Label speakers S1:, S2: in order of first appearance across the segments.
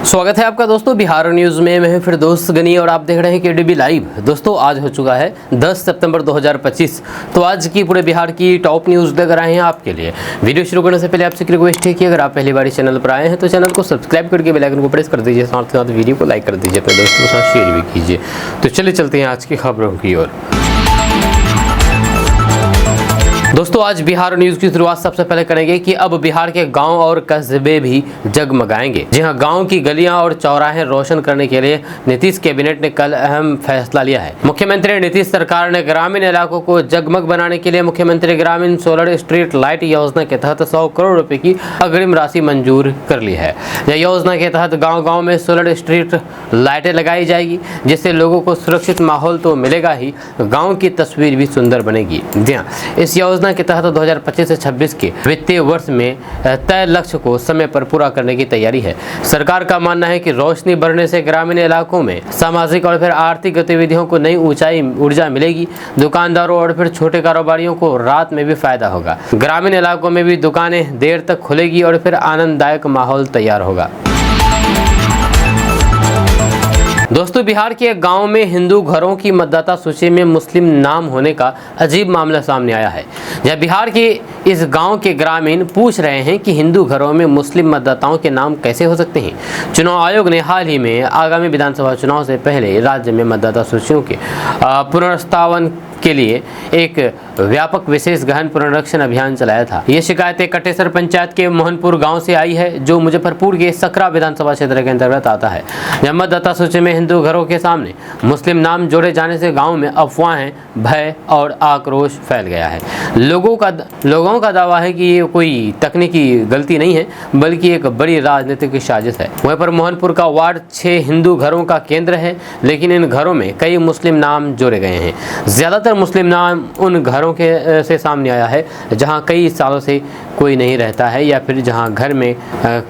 S1: स्वागत है आपका दोस्तों बिहार न्यूज में। मैं फिर दोस्त गनी और आप देख रहे हैं केडीबी लाइव। दोस्तों आज हो चुका है 10 सितंबर 2025। तो आज की पूरे बिहार की टॉप न्यूज लेकर आए हैं आपके लिए। वीडियो शुरू करने से पहले आपसे रिक्वेस्ट है कि अगर आप पहली बार इस चैनल पर आए हैं तो चैनल को सब्सक्राइब करके बेल आइकन को प्रेस कर दीजिए, साथ ही साथ वीडियो को लाइक कर दीजिए, अपने दोस्तों के साथ शेयर भी कीजिए। तो चलिए चलते हैं आज की खबरों की ओर। दोस्तों आज बिहार न्यूज की शुरुआत सबसे पहले करेंगे कि अब बिहार के गांव और कस्बे भी जगमगाएंगे। जी हां, गांव की गलियां और चौराहे रोशन करने के लिए नीतीश कैबिनेट ने कल अहम फैसला लिया है। मुख्यमंत्री नीतीश सरकार ने ग्रामीण इलाकों को जगमग बनाने के लिए मुख्यमंत्री ग्रामीण सोलर स्ट्रीट लाइट योजना के तहत 100 करोड़ रुपए की अग्रिम राशि मंजूर कर ली है। यह योजना के तहत गाँव-गाँव में सोलर स्ट्रीट लाइटें लगाई जाएगी, जिससे लोगों को सुरक्षित माहौल तो मिलेगा ही, गाँव की तस्वीर भी सुंदर बनेगी। जी हाँ, इस योजना के तहत 2025 से 26 के वित्तीय वर्ष में तय लक्ष्य को समय पर पूरा करने की तैयारी है। सरकार का मानना है कि रोशनी बढ़ने से ग्रामीण इलाकों में सामाजिक और फिर आर्थिक गतिविधियों को नई ऊर्जा मिलेगी। दुकानदारों और फिर छोटे कारोबारियों को रात में भी फायदा होगा। ग्रामीण इलाकों में भी दुकानें देर तक खुलेगी और फिर आनंददायक माहौल तैयार होगा। दोस्तों बिहार के एक गांव में हिंदू घरों की मतदाता सूची में मुस्लिम नाम होने का अजीब मामला सामने आया है। जब बिहार के इस गांव के ग्रामीण पूछ रहे हैं कि हिंदू घरों में मुस्लिम मतदाताओं के नाम कैसे हो सकते हैं। चुनाव आयोग ने हाल ही में आगामी विधानसभा चुनाव से पहले राज्य में मतदाता सूचियों के पुनर्स्थापन के लिए एक व्यापक विशेष गहन पुनरीक्षण अभियान चलाया था। ये शिकायतें कटेसर पंचायत के मोहनपुर गांव से आई है, जो मुजफ्फरपुर के सकरा विधानसभा क्षेत्र के अंतर्गत आता है। जब मतदाता सूची में हिंदू घरों के सामने मुस्लिम नाम जोड़े जाने से गांव में अफवाहें, भय और आक्रोश फैल गया है। लोगों का दावा है कि ये कोई तकनीकी गलती नहीं है, बल्कि एक बड़ी राजनीतिक साजिश है। वहीं पर मोहनपुर का वार्ड 6 हिंदू घरों का केंद्र है, लेकिन इन घरों में कई मुस्लिम नाम जोड़े गए हैं। ज्यादातर मुस्लिम नाम उन घरों के से सामने आया है जहां कई सालों से कोई नहीं रहता है या फिर जहां घर में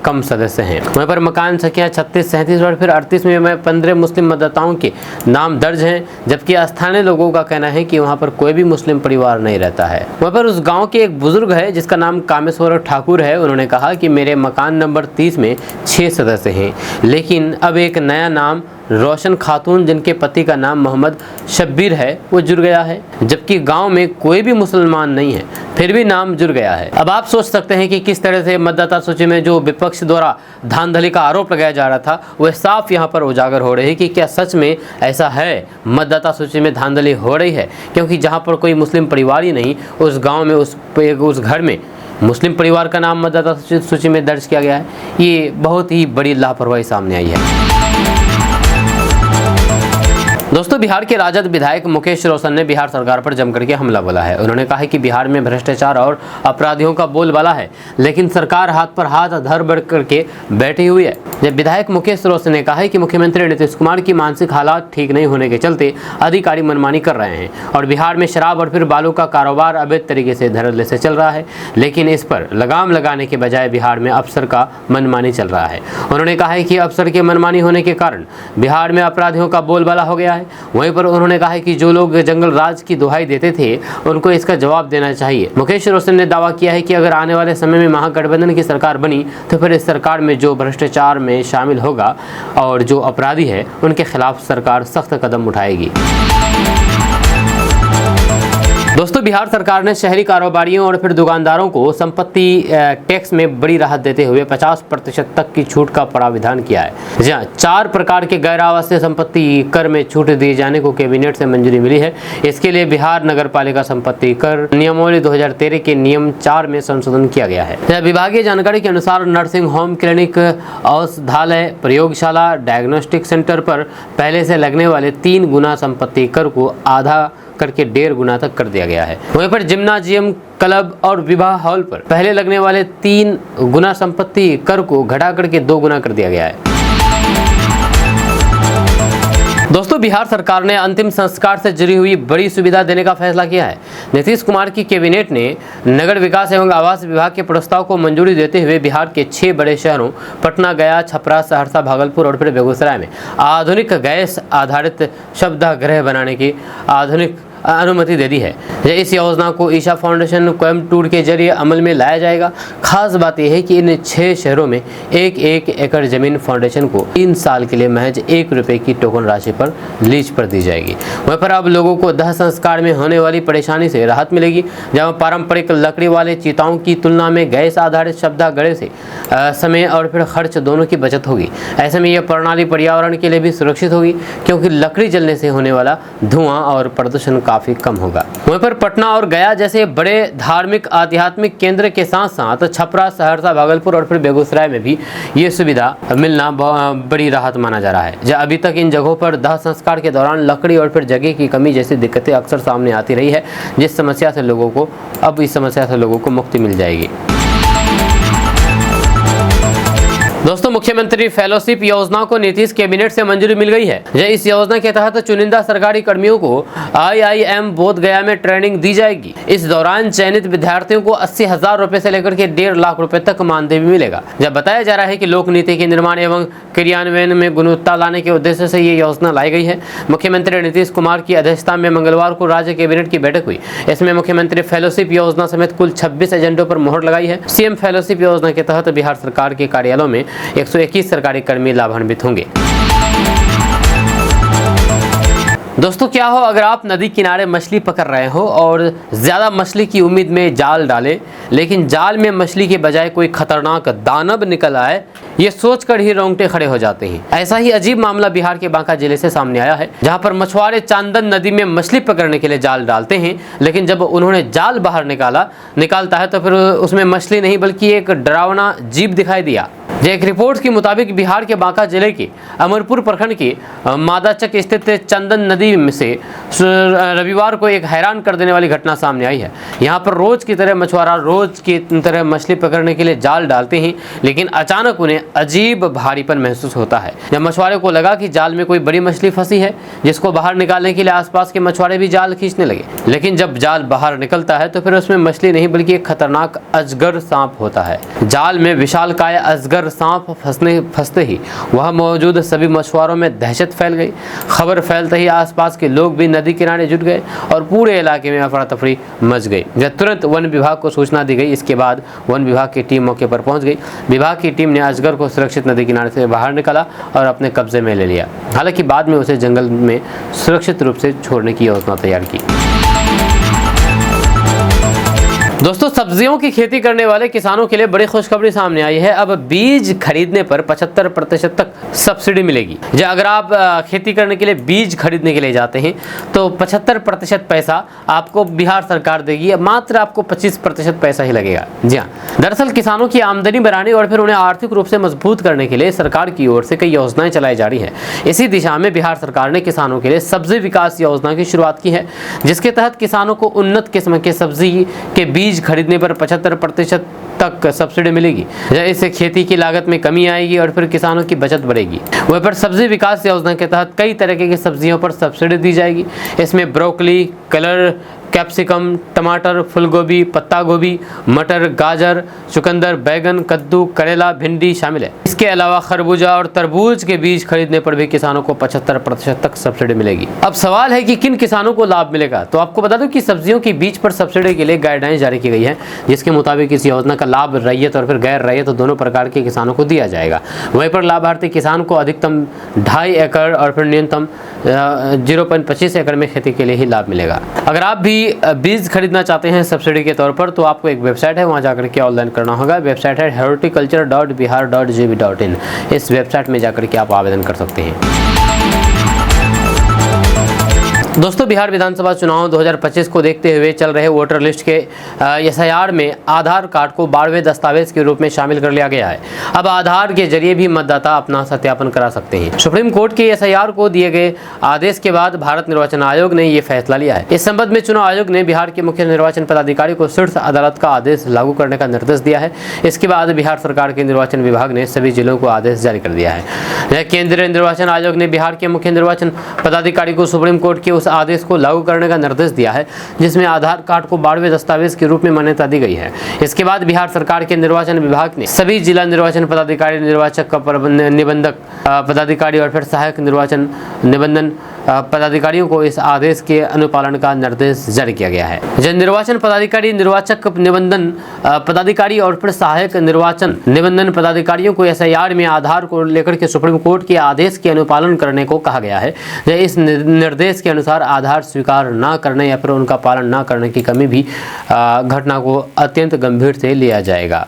S1: कम सदस्य हैं। वहीं पर मकान संख्या 36, 37 और फिर 38 में 15 मुस्लिम मतदाताओं के नाम दर्ज हैं, जबकि स्थानीय लोगों का कहना है कि वहां पर कोई भी मुस्लिम परिवार नहीं रहता है। वहीं पर उस गाँव के एक बुजुर्ग है जिसका नाम कामेश्वर ठाकुर है। उन्होंने कहा कि मेरे मकान नंबर 30 में 6 सदस्य हैं, लेकिन अब एक नया नाम रोशन खातून, जिनके पति का नाम मोहम्मद शब्बीर है, वो जुड़ गया है। जबकि गांव में कोई भी मुसलमान नहीं है, फिर भी नाम जुड़ गया है। अब आप सोच सकते हैं कि किस तरह से मतदाता सूची में जो विपक्ष द्वारा धांधली का आरोप लगाया जा रहा था, वह साफ यहाँ पर उजागर हो रही है कि क्या सच में ऐसा है, मतदाता सूची में धांधली हो रही है। क्योंकि जहाँ पर कोई मुस्लिम परिवार ही नहीं, उस गाँव में उस घर में मुस्लिम परिवार का नाम मतदाता सूची में दर्ज किया गया है। ये बहुत ही बड़ी लापरवाही सामने आई है। दोस्तों बिहार के राजद विधायक मुकेश रोशन ने बिहार सरकार पर जमकर के हमला बोला है। उन्होंने कहा है कि बिहार में भ्रष्टाचार और अपराधियों का बोलबाला है, लेकिन सरकार हाथ पर हाथ धर बढ़ करके बैठी हुई है। जब विधायक मुकेश रोशन ने कहा है कि मुख्यमंत्री नीतीश कुमार की मानसिक हालात ठीक नहीं होने के चलते अधिकारी मनमानी कर रहे हैं और बिहार में शराब और फिर बालू का कारोबार अवैध तरीके से धड़ल्ले से चल रहा है, लेकिन इस पर लगाम लगाने के बजाय बिहार में अफसर का मनमानी चल रहा है। उन्होंने कहा है कि अफसर के मनमानी होने के कारण बिहार में अपराधियों का बोलबाला हो गया है। वहीं पर उन्होंने कहा है कि जो लोग जंगल राज की दुहाई देते थे, उनको इसका जवाब देना चाहिए। मुकेश रोशन ने दावा किया है कि अगर आने वाले समय में महागठबंधन की सरकार बनी तो फिर इस सरकार में जो भ्रष्टाचार में शामिल होगा और जो अपराधी है, उनके खिलाफ सरकार सख्त कदम उठाएगी। दोस्तों बिहार सरकार ने शहरी कारोबारियों और फिर दुकानदारों को संपत्ति टैक्स में बड़ी राहत देते हुए 50% तक की छूट का प्रावधान किया है। जहां 4 प्रकार के गैर आवासीय संपत्ति कर में छूट दिए जाने को कैबिनेट से मंजूरी मिली है। इसके लिए बिहार नगरपालिका संपत्ति कर नियमावली 2013 के नियम 4 में संशोधन किया गया है। विभागीय जानकारी के अनुसार नर्सिंग होम, क्लिनिक, औषधालय, प्रयोगशाला, डायग्नोस्टिक सेंटर पर पहले से लगने वाले 3 गुना संपत्ति कर को आधा करके 1.5 गुना तक कर दिया गया है। वहीं पर जिम्नाजियम, क्लब और विवाह हॉल पर पहले लगने वाले 3 गुना संपत्ति कर को घटा करके 2 गुना कर दिया गया है। दोस्तों बिहार सरकार ने अंतिम संस्कार से जुड़ी हुई बड़ी सुविधा देने का फैसला किया है। नीतीश कुमार की कैबिनेट ने नगर विकास एवं आवास विभाग के प्रस्ताव को मंजूरी देते हुए बिहार के 6 बड़े शहरों पटना, गया, छपरा, सहरसा, भागलपुर और फिर बेगूसराय में आधुनिक गैस आधारित शवदाह गृह बनाने की आधुनिक अनुमति दे दी है। इस योजना को ईशा फाउंडेशन कोयम्बटूर के जरिए अमल में लाया जाएगा। खास बात यह है कि इन 6 शहरों में 1-1 एकड़ जमीन फाउंडेशन को 3 साल के लिए महज 1 रुपये की टोकन राशि पर लीज पर दी जाएगी। वहीं पर अब लोगों को दाह संस्कार में होने वाली परेशानी से राहत मिलेगी, जहां पारंपरिक लकड़ी वाले चिताओं की तुलना में गैस आधारित शवदाह गड़े से समय और फिर खर्च दोनों की बचत होगी। ऐसे में यह प्रणाली पर्यावरण के लिए भी सुरक्षित होगी, क्योंकि लकड़ी जलने से होने वाला धुआं और प्रदूषण काफी कम होगा। वहीं पर पटना और गया जैसे बड़े धार्मिक आध्यात्मिक केंद्र के साथ साथ छपरा, सहरसा, भागलपुर और फिर बेगूसराय में भी ये सुविधा मिलना बड़ी राहत माना जा रहा है। जहाँ अभी तक इन जगहों पर दाह संस्कार के दौरान लकड़ी और फिर जगह की कमी जैसी दिक्कतें अक्सर सामने आती रही है, जिस समस्या से लोगों को अब इस समस्या से लोगों को मुक्ति मिल जाएगी। दोस्तों, मुख्यमंत्री फेलोशिप योजना को नीतीश कैबिनेट से मंजूरी मिल गई है। इस योजना के तहत चुनिंदा सरकारी कर्मियों को IIM बोध गया में ट्रेनिंग दी जाएगी। इस दौरान चयनित विद्यार्थियों को 80,000 रुपए से लेकर के 1.5 लाख रुपए तक मानदेय भी मिलेगा। जब बताया जा रहा है कि लोक नीति के निर्माण एवं क्रियान्वयन में गुणवत्ता लाने के उद्देश्य से ये योजना लाई गई है। मुख्यमंत्री नीतीश कुमार की अध्यक्षता में मंगलवार को राज्य कैबिनेट की बैठक हुई। इसमें मुख्यमंत्री फेलोशिप योजना समेत कुल 26 एजेंडों पर मोहर लगाई है। CM फेलोशिप योजना के तहत बिहार सरकार के कार्यालयों में 121 सरकारी कर्मी लाभान्वित होंगे। दोस्तों, क्या हो अगर आप नदी किनारे मछली पकड़ रहे हो और ज़्यादा मछली की उम्मीद में जाल डालें, लेकिन जाल में मछली के बजाय कोई खतरनाक दानव निकल आए, ये सोचकर ही रोंगटे खड़े हो जाते हैं। ऐसा ही अजीब मामला बिहार के बांका जिले से सामने आया है, जहां पर मछुआरे चांदन नदी में मछली पकड़ने के लिए जाल डालते हैं, लेकिन जब उन्होंने जाल बाहर निकालता है तो फिर उसमें मछली नहीं बल्कि एक डरावना जीव दिखाई दिया। एक रिपोर्ट के मुताबिक बिहार के बांका जिले के अमरपुर प्रखंड के मादाचक स्थित चंदन नदी से रविवार को एक हैरान कर देने वाली घटना सामने आई है। यहाँ पर रोज की तरह मछुआरा रोज की तरह मछली पकड़ने के लिए जाल डालते हैं, लेकिन अचानक उन्हें अजीब भारीपन महसूस होता है। जब मछुआरे को लगा कि जाल में कोई बड़ी मछली फंसी है, जिसको बाहर निकालने के लिए आसपास के मछुआरे भी जाल खींचने लगे, लेकिन जब जाल बाहर निकलता है तो फिर उसमें मछली नहीं बल्कि एक खतरनाक अजगर सांप होता है। जाल में विशालकाय अजगर सांप फंसते ही वह मौजूद सभी मछुआरों में दहशत फैल गई। खबर फैलते ही आसपास के लोग भी नदी किनारे जुट गए और पूरे इलाके में अफरा तफरी मच गई। जब तुरंत वन विभाग को सूचना दी गई, इसके बाद वन विभाग की टीम मौके पर पहुंच गई। विभाग की टीम ने अजगर को सुरक्षित नदी किनारे से बाहर निकाला और अपने कब्जे में ले लिया। हालांकि बाद में उसे जंगल में सुरक्षित रूप से छोड़ने की योजना तैयार की। दोस्तों, सब्जियों की खेती करने वाले किसानों के लिए बड़ी खुशखबरी सामने आई है। अब बीज खरीदने पर 75% तक सब्सिडी मिलेगी। अगर आप खेती करने के लिए बीज खरीदने के लिए जाते हैं तो 75% पैसा आपको बिहार सरकार देगी, मात्र आपको 25% पैसा ही लगेगा। जी हाँ, दरअसल किसानों की आमदनी बढ़ाने और फिर उन्हें आर्थिक रूप से मजबूत करने के लिए सरकार की ओर से कई योजनाएं चलाई जा रही है। इसी दिशा में बिहार सरकार ने किसानों के लिए सब्जी विकास योजना की शुरुआत की है, जिसके तहत किसानों को उन्नत किस्म के सब्जी के बीज खरीदने पर 75% तक सब्सिडी मिलेगी। इससे खेती की लागत में कमी आएगी और फिर किसानों की बचत बढ़ेगी। वहीं पर सब्जी विकास योजना के तहत कई तरह की सब्जियों पर सब्सिडी दी जाएगी। इसमें ब्रोकली, कलर, कैप्सिकम, टमाटर, फूलगोभी, पत्ता गोभी, मटर, गाजर, चुकंदर, बैगन, कद्दू, करेला, भिंडी शामिल है। इसके अलावा खरबूजा और तरबूज के बीज खरीदने पर भी किसानों को 75% तक सब्सिडी मिलेगी। अब सवाल है कि किन किसानों को लाभ मिलेगा। तो आपको बता दूं कि सब्जियों की बीज पर सब्सिडी के लिए गाइडलाइंस जारी की गई है, जिसके मुताबिक इस योजना का लाभ रैयत और फिर गैर रैयत दोनों प्रकार के किसानों को दिया जाएगा। वहीं पर लाभार्थी किसान को अधिकतम 2.5 एकड़ और फिर न्यूनतम 0.25 एकड़ में खेती के लिए ही लाभ मिलेगा। अगर आप भी बीज खरीदना चाहते हैं सब्सिडी के तौर पर, तो आपको एक वेबसाइट है, वहां जाकर के ऑनलाइन करना होगा। वेबसाइट है horticulture.bihar.gov.in। इस वेबसाइट में जाकर के आप आवेदन कर सकते हैं। दोस्तों, बिहार विधानसभा चुनाव 2025 को देखते हुए चल रहे वोटर लिस्ट के SIR में आधार कार्ड को 12वें दस्तावेज के रूप में शामिल कर लिया गया है। अब आधार के जरिए भी मतदाता अपना सत्यापन करा सकते हैं। सुप्रीम कोर्ट के SIR को दिए गए आदेश के बाद भारत निर्वाचन आयोग ने ये फैसला लिया है। इस संबंध में चुनाव आयोग ने बिहार के मुख्य निर्वाचन पदाधिकारी को शीर्ष अदालत का आदेश लागू करने का निर्देश दिया है। इसके बाद बिहार सरकार के निर्वाचन विभाग ने सभी जिलों को आदेश जारी कर दिया है। केंद्रीय निर्वाचन आयोग ने बिहार के मुख्य निर्वाचन पदाधिकारी को सुप्रीम कोर्ट के उस आदेश को लागू करने का निर्देश दिया है, जिसमें आधार कार्ड को 12वें दस्तावेज के रूप में मान्यता दी गई है। इसके बाद बिहार सरकार के निर्वाचन विभाग ने सभी जिला निर्वाचन पदाधिकारी, निर्वाचक निबंधक पदाधिकारी और फिर सहायक निर्वाचन निबंधन पदाधिकारियों को इस आदेश के अनुपालन का निर्देश जारी किया गया है। जब निर्वाचन पदाधिकारी, निर्वाचक निबंधन पदाधिकारी और फिर सहायक निर्वाचन निबंधन पदाधिकारियों को SIR में आधार को लेकर के सुप्रीम कोर्ट के आदेश के अनुपालन करने को कहा गया है। इस निर्देश के अनुसार आधार स्वीकार न करने या फिर उनका पालन न करने की कमी भी घटना को अत्यंत गंभीर से लिया जाएगा।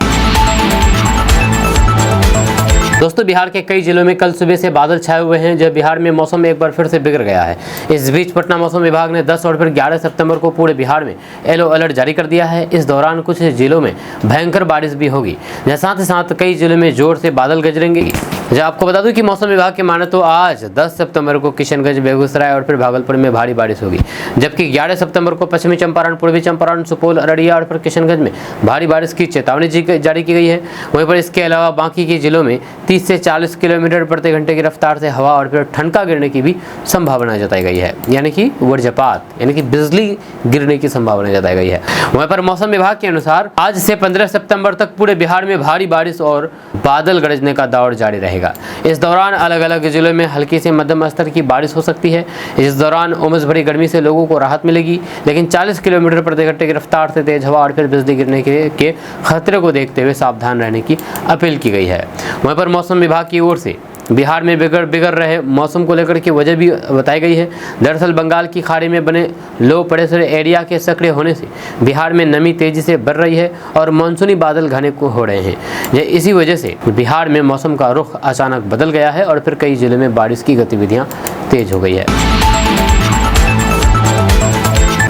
S1: दोस्तों, बिहार के कई जिलों में कल सुबह से बादल छाए हुए हैं, जब बिहार में मौसम एक बार फिर से बिगड़ गया है। इस बीच पटना मौसम विभाग ने 10 और फिर 11 सितंबर को पूरे बिहार में येलो अलर्ट जारी कर दिया है। इस दौरान कुछ जिलों में भयंकर बारिश भी होगी, साथ ही साथ कई जिलों में जोर से बादल गरजेंगे। जब आपको बता दूं कि मौसम विभाग के माने तो आज 10 सितंबर को किशनगंज, बेगूसराय और फिर भागलपुर में भारी बारिश होगी, जबकि 11 सितंबर को पश्चिमी चंपारण, पूर्वी चंपारण, सुपौल, अररिया और फिर किशनगंज में भारी बारिश की चेतावनी जारी की गई है। वहीं पर इसके अलावा बाकी के जिलों में 30 से 40 किलोमीटर प्रति घंटे की रफ्तार से हवा और फिर ठनका गिरने की भी संभावना जताई गई है, यानी कि वज्रपात यानी कि बिजली गिरने की संभावना जताई गई है। वहीं पर मौसम विभाग के अनुसार आज से 15 सितंबर तक पूरे बिहार में भारी बारिश और बादल गरजने का दौर जारी रहेगा। इस दौरान अलग अलग जिलों में हल्की से मध्यम स्तर की बारिश हो सकती है। इस दौरान उमस भरी गर्मी से लोगों को राहत मिलेगी, लेकिन 40 किलोमीटर प्रति घंटे की रफ्तार से तेज हवा और फिर बिजली गिरने के खतरे को देखते हुए सावधान रहने की अपील की गई है। वहीं पर मौसम विभाग की ओर से बिहार में बिगड़ रहे मौसम को लेकर के वजह भी बताई गई है। दरअसल बंगाल की खाड़ी में बने लो प्रेशर एरिया के सक्रिय होने से बिहार में नमी तेजी से बढ़ रही है और मानसूनी बादल घने को हो रहे हैं। इसी वजह से बिहार में मौसम का रुख अचानक बदल गया है और फिर कई जिलों में बारिश की गतिविधियां तेज हो गई है।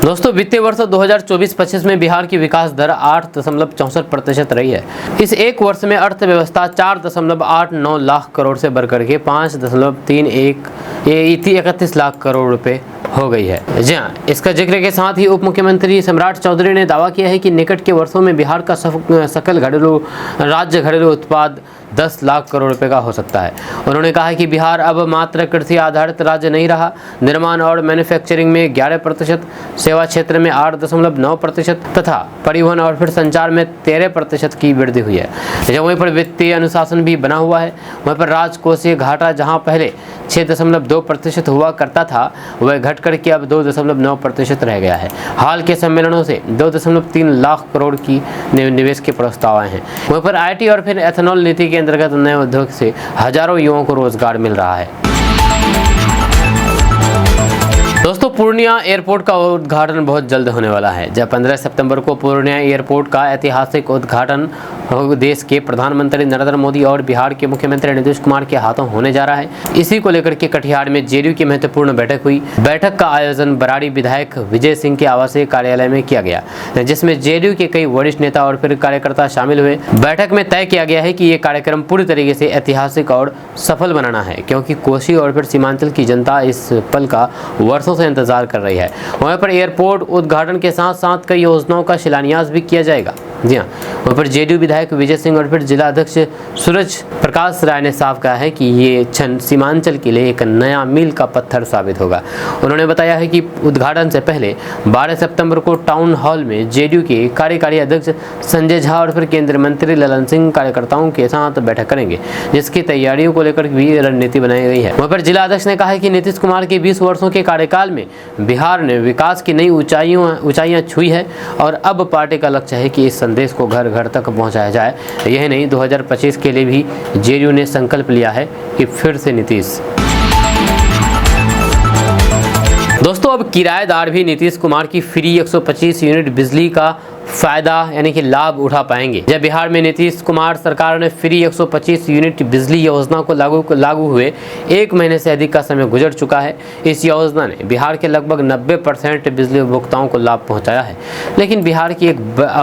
S1: दोस्तों, वित्तीय वर्ष 2024-25 में बिहार की विकास दर 8.64% रही है। इस एक वर्ष में अर्थव्यवस्था 4.89 लाख करोड़ से बढ़कर के 5.31 लाख करोड़ रुपए हो गई है। जी हाँ, इसका जिक्र के साथ ही उप मुख्यमंत्री सम्राट चौधरी ने दावा किया है कि निकट के वर्षों में बिहार का सकल घरेलू उत्पाद 10 लाख करोड़ रुपए का हो सकता है। उन्होंने कहा है कि बिहार अब मात्र कृषि आधारित राज्य नहीं रहा। निर्माण और मैन्युफैक्चरिंग में 11%, सेवा क्षेत्र में 8.9% तथा परिवहन और फिर संचार में 13% की वृद्धि हुई है। जब वहीं पर वित्तीय अनुशासन भी बना हुआ है। वहीं पर राजकोषीय घाटा जहां पहले 6.2% हुआ करता था, वह घट करके अब 2.9% रह गया है। हाल के सम्मेलनों से 2.3 लाख करोड़ की निवेश के प्रस्ताव आए हैं। वहीं पर IT और फिर एथेनॉल नीति के अंतर्गत नए उद्योग से हजारों युवाओं को रोजगार मिल रहा है। दोस्तों, पूर्णिया एयरपोर्ट का उद्घाटन बहुत जल्द होने वाला है। जब 15 सितंबर को पूर्णिया एयरपोर्ट का ऐतिहासिक उद्घाटन देश के प्रधानमंत्री नरेंद्र मोदी और बिहार के मुख्यमंत्री नीतीश कुमार के हाथों होने जा रहा है। इसी को लेकर के कटिहार में JDU की महत्वपूर्ण बैठक हुई। बैठक का आयोजन बराड़ी विधायक विजय सिंह के आवासीय कार्यालय में किया गया, जिसमें JDU के कई वरिष्ठ नेता और फिर कार्यकर्ता शामिल हुए। बैठक में तय किया गया है कि ये कार्यक्रम पूरी तरीके से ऐतिहासिक और सफल बनाना है, क्योंकि कोसी और फिर सीमांचल की जनता इस पल का वर्षों से इंतजार कर रही है। वहाँ पर एयरपोर्ट उद्घाटन के साथ साथ कई योजनाओं का शिलान्यास भी किया जाएगा। जी हाँ, वहाँ पर JDU विधायक विजय सिंह और फिर जिला अध्यक्ष सूरज प्रकाश राय ने साफ कहा है कि ये क्षण सीमांचल के लिए एक नया मील का पत्थर साबित होगा। उन्होंने बताया है कि उद्घाटन से पहले 12 सितंबर को टाउन हॉल में JDU के कार्यकारी अध्यक्ष संजय झा और फिर केंद्रीय मंत्री ललन सिंह कार्यकर्ताओं के साथ बैठक करेंगे, जिसकी तैयारियों को लेकर भी रणनीति बनाई गई है। वहाँ पर जिला अध्यक्ष ने कहा है कि नीतीश कुमार के 20 वर्षों के कार्यकाल में बिहार ने विकास की नई ऊंचाइयां छुई है और अब पार्टी का लक्ष्य है कि इस संदेश को घर घर तक पहुंचाया जाए। यही नहीं, 2025 के लिए भी JDU ने संकल्प लिया है कि फिर से नीतीश। दोस्तों, अब किराएदार भी नीतीश कुमार की फ्री 125 यूनिट बिजली का फायदा यानी कि लाभ उठा पाएंगे। जब बिहार में नीतीश कुमार सरकार ने फ्री 125 यूनिट बिजली योजना को लागू हुए 1 महीने से अधिक का समय गुजर चुका है। इस योजना ने बिहार के लगभग 90% बिजली उपभोक्ताओं को लाभ पहुंचाया है, लेकिन बिहार की एक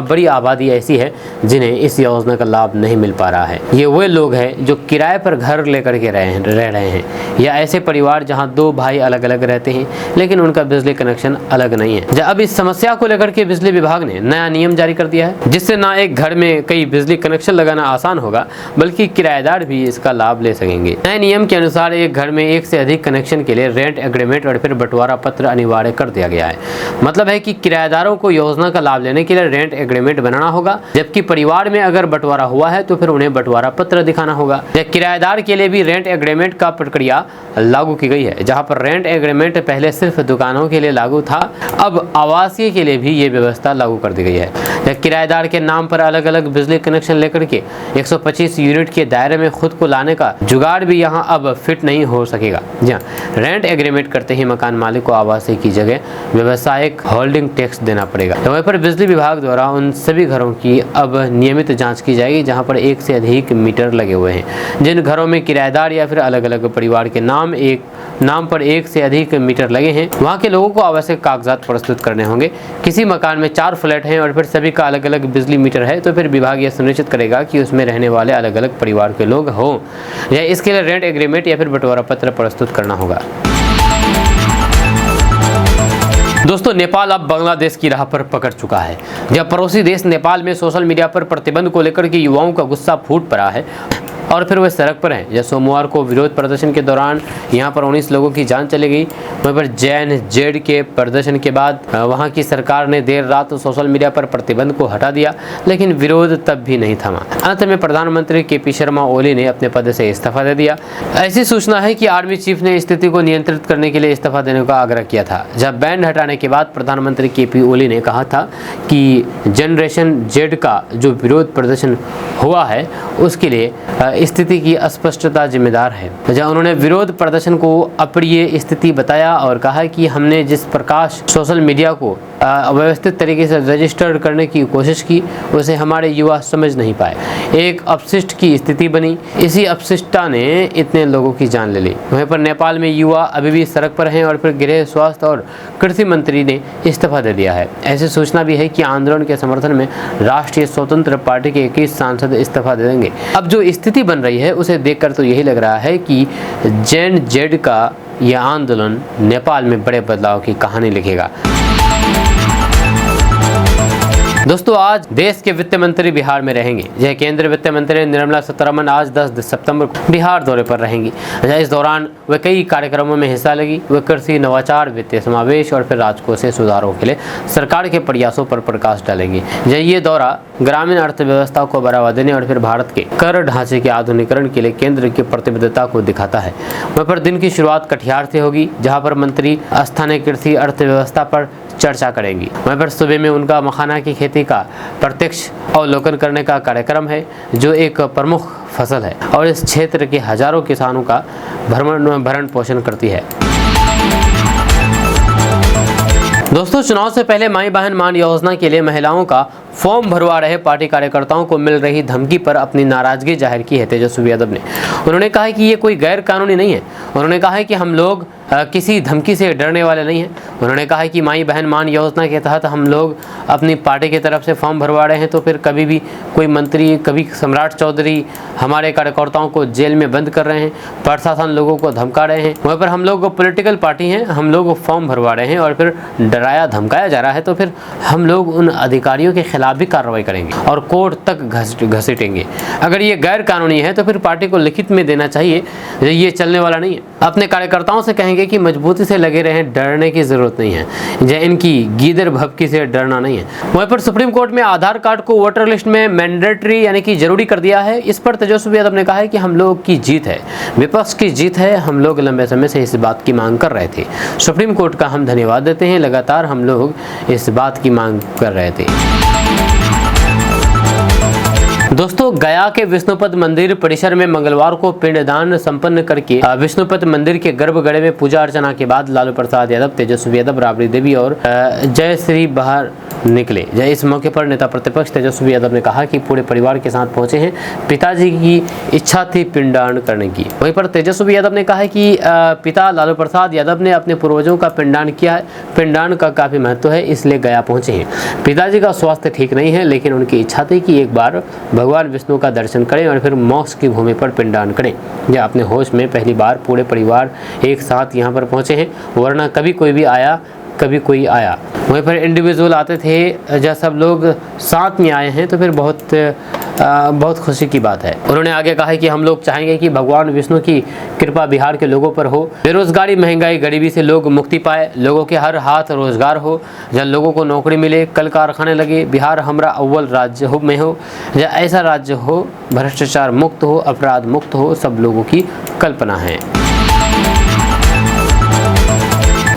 S1: बड़ी आबादी ऐसी है जिन्हें इस योजना का लाभ नहीं मिल पा रहा है। ये वे लोग हैं जो किराए पर घर लेकर के रह रहे हैं, या ऐसे परिवार जहाँ 2 भाई अलग अलग रहते हैं लेकिन उनका बिजली कनेक्शन अलग नहीं है। अब इस समस्या को लेकर के बिजली विभाग ने नया नियम जारी कर दिया है, जिससे ना एक घर में कई बिजली कनेक्शन लगाना आसान होगा बल्कि किराएदार भी इसका लाभ ले सकेंगे। नए नियम के अनुसार एक घर में एक से अधिक कनेक्शन के लिए रेंट एग्रीमेंट और फिर बंटवारा पत्र अनिवार्य कर दिया गया है। मतलब है कि किराएदारों को योजना का लाभ लेने के लिए रेंट एग्रीमेंट बनाना होगा, जबकि परिवार में अगर बंटवारा हुआ है तो फिर उन्हें बंटवारा पत्र दिखाना होगा। किराएदार के लिए भी रेंट एग्रीमेंट का प्रक्रिया लागू की गई है। जहां पर रेंट एग्रीमेंट पहले सिर्फ दुकानों के लिए लागू था, अब आवासीय के लिए भी ये व्यवस्था लागू कर दी गई है। किराएदार के नाम पर अलग अलग बिजली कनेक्शन लेकर के 125 यूनिट के दायरे में खुद को लाने का जुगाड़ भी यहाँ अब फिट नहीं हो सकेगा। जी हाँ, रेंट एग्रीमेंट करते ही मकान मालिक को आवासीय की जगह व्यवसायिक होल्डिंग टैक्स देना पड़ेगा। वहीं पर बिजली विभाग द्वारा उन सभी घरों की अब नियमित जांच की जाएगी जहां पर एक से अधिक मीटर लगे हुए हैं। जिन घरों में किराएदार या फिर अलग अलग परिवार के नाम पर एक से अधिक मीटर लगे हैं, वहां के लोगों को आवश्यक कागजात प्रस्तुत करने होंगे। किसी मकान में 4 फ्लैट हैं और फिर सभी का अलग अलग बिजली मीटर है तो फिर विभाग यह सुनिश्चित करेगा कि उसमें रहने वाले अलग अलग परिवार के लोग हों, या इसके लिए रेंट एग्रीमेंट या फिर बंटवारा पत्र प्रस्तुत करना होगा। दोस्तों, नेपाल अब बांग्लादेश की राह पर पकड़ चुका है। जब पड़ोसी देश नेपाल में सोशल मीडिया पर प्रतिबंध को लेकर के युवाओं का गुस्सा फूट पड़ा है और फिर वे सड़क पर हैं। जब सोमवार को विरोध प्रदर्शन के दौरान यहां पर 19 लोगों की जान चली गई। वहीं पर JNZ के प्रदर्शन के बाद वहां की सरकार ने देर रात सोशल मीडिया पर प्रतिबंध को हटा दिया, लेकिन विरोध तब भी नहीं थमा। अंत में प्रधानमंत्री KP शर्मा ओली ने अपने पद से इस्तीफा दे दिया। ऐसी सूचना है कि आर्मी चीफ ने स्थिति को नियंत्रित करने के लिए इस्तीफा देने का आग्रह किया था। जब बैंड हटाने के बाद प्रधानमंत्री KP ओली ने कहा था कि जनरेशन Z का जो विरोध प्रदर्शन हुआ है उसके लिए स्थिति की अस्पष्टता जिम्मेदार है। जहां उन्होंने विरोध प्रदर्शन को अप्रिय स्थिति बताया और कहा कि हमने जिस प्रकार सोशल मीडिया को व्यवस्थित तरीके से रजिस्टर करने की कोशिश की उसे हमारे युवा समझ नहीं पाए। एक अपशिष्ट की स्थिति बनी, इसी अपशिष्टता ने इतने लोगों की जान ले ली। वहीं पर नेपाल में युवा अभी भी सड़क पर हैं और फिर गृह, स्वास्थ्य और कृषि मंत्री ने इस्तीफा दे दिया है। ऐसी सूचना भी है कि आंदोलन के समर्थन में राष्ट्रीय स्वतंत्र पार्टी के 21 सांसद इस्तीफा दे देंगे। अब जो स्थिति बन रही है उसे देखकर तो यही लग रहा है कि JNZ का यह आंदोलन नेपाल में बड़े बदलाव की कहानी लिखेगा। दोस्तों, आज देश के वित्त मंत्री बिहार में रहेंगे। यह केंद्रीय वित्त मंत्री निर्मला सीतारमण आज 10 सितंबर को बिहार दौरे पर रहेंगी। इस दौरान वे कई कार्यक्रमों में हिस्सा लेगी। वे कृषि, नवाचार, वित्तीय समावेश और फिर राजकोषीय सुधारों के लिए सरकार के प्रयासों पर प्रकाश डालेंगी। ये दौरा ग्रामीण अर्थव्यवस्था को बढ़ावा देने और फिर भारत के कर ढांचे के आधुनिकीकरण के लिए केंद्र की प्रतिबद्धता को दिखाता है। वहीं पर दिन की शुरुआत कटिहार से होगी, जहाँ पर मंत्री स्थानीय कृषि अर्थव्यवस्था पर चर्चा करेंगी। वहीं पर सुबह में उनका मखाना की खेती का प्रत्यक्ष अवलोकन करने का कार्यक्रम है, जो एक प्रमुख फसल है और इस क्षेत्र के हजारों किसानों का भरण पोषण करती है। दोस्तों, चुनाव से पहले माई बहन मान योजना के लिए महिलाओं का फॉर्म भरवा रहे पार्टी कार्यकर्ताओं को मिल रही धमकी पर अपनी नाराजगी जाहिर की है तेजस्वी यादव ने। उन्होंने कहा है कि ये कोई गैर कानूनी नहीं है। उन्होंने कहा है कि हम लोग किसी धमकी से डरने वाले नहीं हैं। उन्होंने कहा है कि माई बहन मान योजना के तहत हम लोग अपनी पार्टी की तरफ से फॉर्म भरवा रहे हैं, तो फिर कभी भी कोई मंत्री, कभी सम्राट चौधरी हमारे कार्यकर्ताओं को जेल में बंद कर रहे हैं, प्रशासन लोगों को धमका रहे हैं। वहीं पर हम लोग पॉलिटिकल पार्टी हैं, हम लोग फॉर्म भरवा रहे हैं और फिर डराया धमकाया जा रहा है, तो फिर हम लोग उन अधिकारियों के खिलाफ भी कार्रवाई करेंगे और कोर्ट तक घसीटेंगे। अगर ये गैर कानूनी है तो फिर पार्टी को लिखित में देना चाहिए, ये चलने वाला नहीं है। अपने कार्यकर्ताओं से कहेंगे कि मजबूती से लगे रहें, डरने की जरूरत नहीं है। इनकी गीदड़ भभकी से डरना नहीं है। वहीं पर सुप्रीम कोर्ट में आधार कार्ड को वोटर लिस्ट में मैंडेटरी यानी कि जरूरी कर दिया है। इस पर तेजस्वी यादव ने कहा है कि हम लोग की जीत है, विपक्ष की जीत है। हम लोग लंबे समय से इस बात की मांग कर रहे थे। सुप्रीम कोर्ट का हम धन्यवाद देते हैं, लगातार हम लोग इस बात की मांग कर रहे थे। दोस्तों, गया के विष्णुपद मंदिर परिसर में मंगलवार को पिंडदान संपन्न करके विष्णुपद मंदिर के गर्भगृह में पूजा अर्चना के बाद लालू प्रसाद यादव, तेजस्वी यादव, राबड़ी देवी और जयश्री बाहर निकले। इस मौके पर नेता प्रतिपक्ष तेजस्वी यादव ने कहा कि पूरे परिवार के साथ पहुंचे हैं। पिताजी की इच्छा थी पिंडदान करने की। वहीं पर तेजस्वी यादव ने कहा है कि पिता लालू प्रसाद यादव ने अपने पूर्वजों का पिंडदान किया है। पिंडदान का काफी महत्व है, इसलिए गया पहुंचे हैं। पिताजी का स्वास्थ्य ठीक नहीं है, लेकिन उनकी इच्छा थी कि एक बार भगवान विष्णु का दर्शन करें और फिर मोक्ष की भूमि पर पिंडदान करें। या अपने होश में पहली बार पूरे परिवार एक साथ यहाँ पर पहुंचे हैं, वरना कभी कोई भी आया कभी कोई आया। वहीं पर इंडिविजुअल आते थे, जब सब लोग साथ में आए हैं तो फिर बहुत खुशी की बात है। उन्होंने आगे कहा है कि हम लोग चाहेंगे कि भगवान विष्णु की कृपा बिहार के लोगों पर हो, बेरोजगारी, महंगाई, गरीबी से लोग मुक्ति पाए, लोगों के हर हाथ रोजगार हो, जब लोगों को नौकरी मिले, कल कारखाने लगे, बिहार हमारा अव्वल राज्य में हो, या ऐसा राज्य हो भ्रष्टाचार मुक्त हो, अपराध मुक्त हो, सब लोगों की कल्पना है।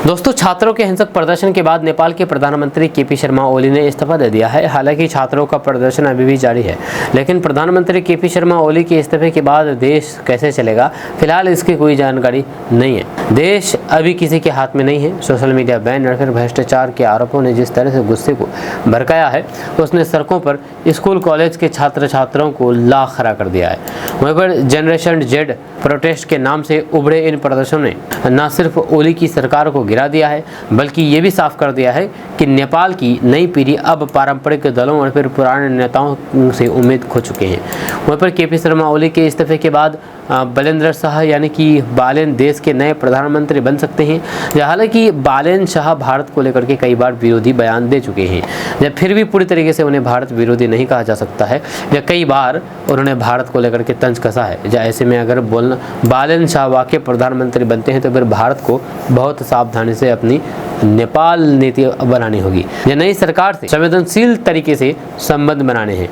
S1: दोस्तों, छात्रों के हिंसक प्रदर्शन के बाद नेपाल के प्रधानमंत्री केपी शर्मा ओली ने इस्तीफा दे दिया है। हालांकि छात्रों का प्रदर्शन अभी भी जारी है, लेकिन प्रधानमंत्री केपी शर्मा ओली के इस्तीफे के बाद देश कैसे चलेगा, फिलहाल इसकी कोई जानकारी नहीं है। देश अभी किसी के हाथ में नहीं है। सोशल मीडिया बैन और फिर भ्रष्टाचार के आरोपों ने जिस तरह से गुस्से को भड़काया है, उसने सड़कों पर स्कूल कॉलेज के छात्र छात्राओं को लाख खड़ा कर दिया है। वहीं पर जनरेशन जेड प्रोटेस्ट के नाम से उभरे इन प्रदर्शनों ने न सिर्फ ओली की सरकार को गिरा दिया है, बल्कि ये भी साफ कर दिया है कि नेपाल की नई पीढ़ी अब पारंपरिक दलों और फिर पुराने नेताओं से उम्मीद खो चुके हैं। वहीं पर केपी शर्मा ओली के इस्तीफे के बाद बलेंद्र शाह यानी कि बालेन देश के नए प्रधानमंत्री बन सकते हैं। हालांकि बालेन शाह भारत को लेकर के कई बार विरोधी बयान दे चुके हैं, जब फिर भी पूरी तरीके से उन्हें भारत विरोधी नहीं कहा जा सकता है। या कई बार उन्होंने भारत को लेकर के तंज कसा है। या ऐसे में अगर बालेन शाह वाकई प्रधानमंत्री बनते हैं तो फिर भारत को बहुत सावधानी से अपनी नेपाल नीति बनानी होगी या नई सरकार से संवेदनशील तरीके से संबंध बनाने हैं।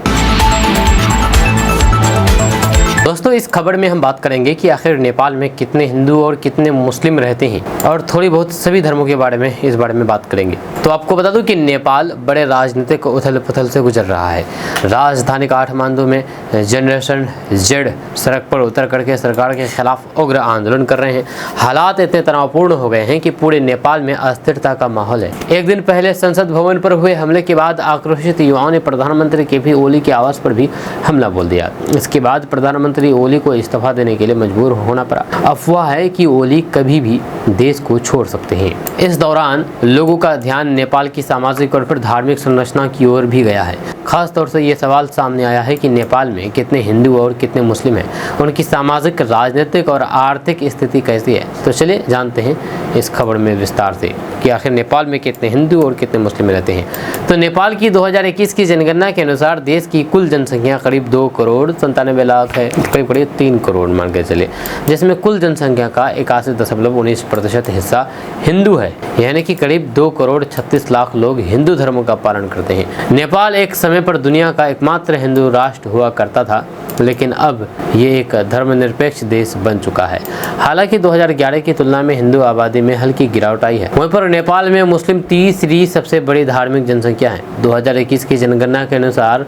S1: दोस्तों, इस खबर में हम बात करेंगे कि आखिर नेपाल में कितने हिंदू और कितने मुस्लिम रहते हैं और थोड़ी बहुत सभी धर्मों के बारे में इस बारे में बात करेंगे। तो आपको बता दूं कि नेपाल बड़े राजनीतिक उथल पुथल से गुजर रहा है। राजधानी काठमांडू में जनरेशन जेड सड़क पर उतर करके सरकार के खिलाफ उग्र आंदोलन कर रहे हैं। हालात इतने तनावपूर्ण हो गए हैं कि पूरे नेपाल में अस्थिरता का माहौल है। एक दिन पहले संसद भवन पर हुए हमले के बाद आक्रोशित युवाओं ने प्रधानमंत्री केपी ओली के आवास पर भी हमला बोल दिया। इसके बाद प्रधानमंत्री ओली को इस्तीफा देने के लिए मजबूर होना पड़ा। अफवाह है कि ओली कभी भी देश को छोड़ सकते हैं। इस दौरान लोगों का ध्यान नेपाल की सामाजिक और फिर धार्मिक संरचना की ओर भी गया है। खास तौर से ये सवाल सामने आया है कि नेपाल में कितने हिंदू और कितने मुस्लिम हैं, उनकी सामाजिक, राजनीतिक और आर्थिक स्थिति कैसी है। तो चलिए जानते हैं इस खबर में विस्तार से कि आखिर नेपाल में कितने हिंदू और कितने मुस्लिम रहते हैं। तो नेपाल की 2021 की जनगणना के अनुसार देश की कुल जनसंख्या करीब 2,97,00,000 है, करीब 3 करोड़ मान के चले, जिसमें कुल जनसंख्या का 81.19% हिस्सा हिंदू है, यानी कि करीब 2,36,00,000 लोग हिंदू धर्म का पालन करते हैं। नेपाल एक समय पर दुनिया का एकमात्र हिंदू राष्ट्र हुआ करता था, लेकिन अब ये एक धर्मनिरपेक्ष देश बन चुका है। हालांकि 2011 की तुलना में हिंदू आबादी में हल्की गिरावट आई है। वहीं पर नेपाल में मुस्लिम तीसरी सबसे बड़ी धार्मिक जनसंख्या है। 2021 की जनगणना के अनुसार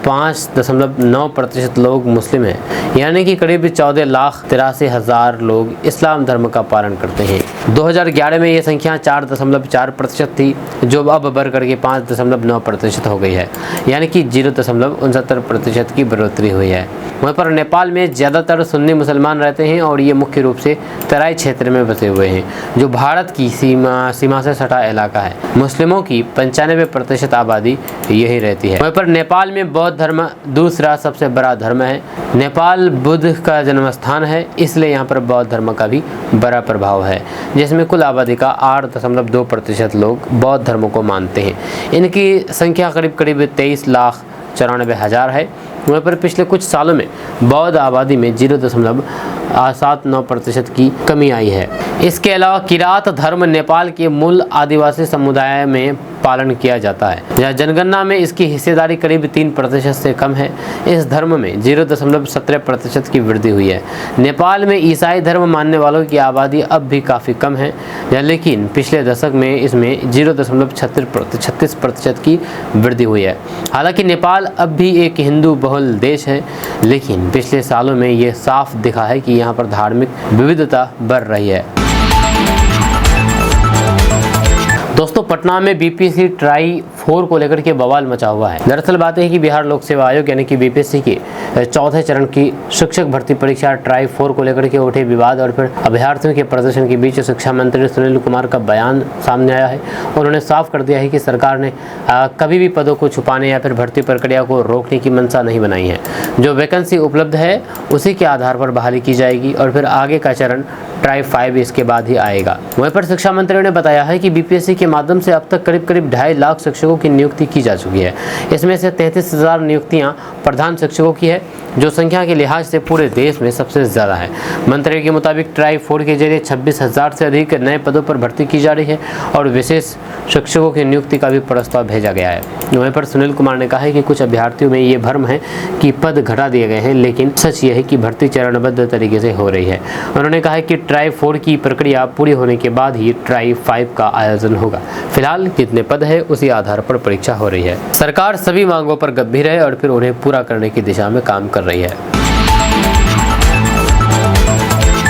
S1: 5.9% लोग मुस्लिम हैं, यानी कि करीब 14,83,000 लोग इस्लाम धर्म का पालन करते हैं। 2011 में ये संख्या 4.4% थी, जो अब बढ़ करके 5.9% हो गई है, यानी कि 0.69% की बढ़ोतरी हुई है। वहीं पर नेपाल में ज़्यादातर सुन्नी मुसलमान रहते हैं और ये मुख्य रूप से तराई क्षेत्र में बसे हुए हैं, जो भारत की सीमा से सटा इलाका है। मुस्लिमों की 95% आबादी यही रहती है। वहीं पर नेपाल में बौद्ध धर्म दूसरा सबसे बड़ा धर्म है। नेपाल बुद्ध का जन्म स्थान है, इसलिए यहाँ पर बौद्ध धर्म का भी बड़ा प्रभाव है, जिसमें कुल आबादी का 8.2% लोग बौद्ध धर्म को मानते हैं। इनकी संख्या करीब 23,94,000 है। वहीं पर पिछले कुछ सालों में बौद्ध आबादी में 0.79% की कमी आई है। इसके अलावा किरात धर्म नेपाल के मूल आदिवासी समुदाय में पालन किया जाता है, जहाँ जनगणना में इसकी हिस्सेदारी करीब 3% से कम है। इस धर्म में 0.17% की वृद्धि हुई है। नेपाल में ईसाई धर्म मानने वालों की आबादी अब भी काफ़ी कम है, लेकिन पिछले दशक में इसमें 0.36% की वृद्धि हुई है। हालांकि नेपाल अब भी एक हिंदू बहुल देश है, लेकिन पिछले सालों में ये साफ दिखा है कि यहाँ पर धार्मिक विविधता बढ़ रही है। दोस्तों, पटना में बीपीएससी ट्राई 4 को लेकर के बवाल मचा हुआ है। दरअसल बात है कि बिहार लोक सेवा आयोग यानी कि बीपीएससी के चौथे चरण की शिक्षक भर्ती परीक्षा ट्राई 4 को लेकर के उठे विवाद और फिर अभ्यर्थियों के प्रदर्शन के बीच शिक्षा मंत्री सुनील कुमार का बयान सामने आया है। उन्होंने साफ कर दिया है कि सरकार ने कभी भी पदों को छुपाने या फिर भर्ती प्रक्रिया को रोकने की मंशा नहीं बनाई है। जो वैकेंसी उपलब्ध है उसी के आधार पर बहाली की जाएगी और फिर आगे का चरण ट्राई 5 इसके बाद ही आएगा। वहीं पर शिक्षा मंत्री ने बताया है कि बीपीएससी के माध्यम से अब तक करीब 2.5 लाख शिक्षकों की नियुक्ति की जा चुकी है। इसमें से 33,000 नियुक्तियां प्रधान शिक्षकों की है, जो संख्या के लिहाज से पूरे देश में सबसे ज़्यादा है। मंत्री के मुताबिक ट्राई 4 के जरिए 26,000 से अधिक नए पदों पर भर्ती की जा रही है और विशेष शिक्षकों की नियुक्ति का भी प्रस्ताव भेजा गया है। वहीं पर सुनील कुमार ने कहा है कि कुछ अभ्यर्थियों में ये भ्रम है कि पद घटा दिए गए हैं, लेकिन सच ये है कि भर्ती चरणबद्ध तरीके से हो रही है। उन्होंने कहा है कि ट्राई 4 की प्रक्रिया पूरी होने के बाद ही ट्राई 5 का आयोजन होगा। फिलहाल कितने पद है उसी आधार पर परीक्षा हो रही है। सरकार सभी मांगों पर गंभीर है और फिर उन्हें पूरा करने की दिशा में काम कर रही है।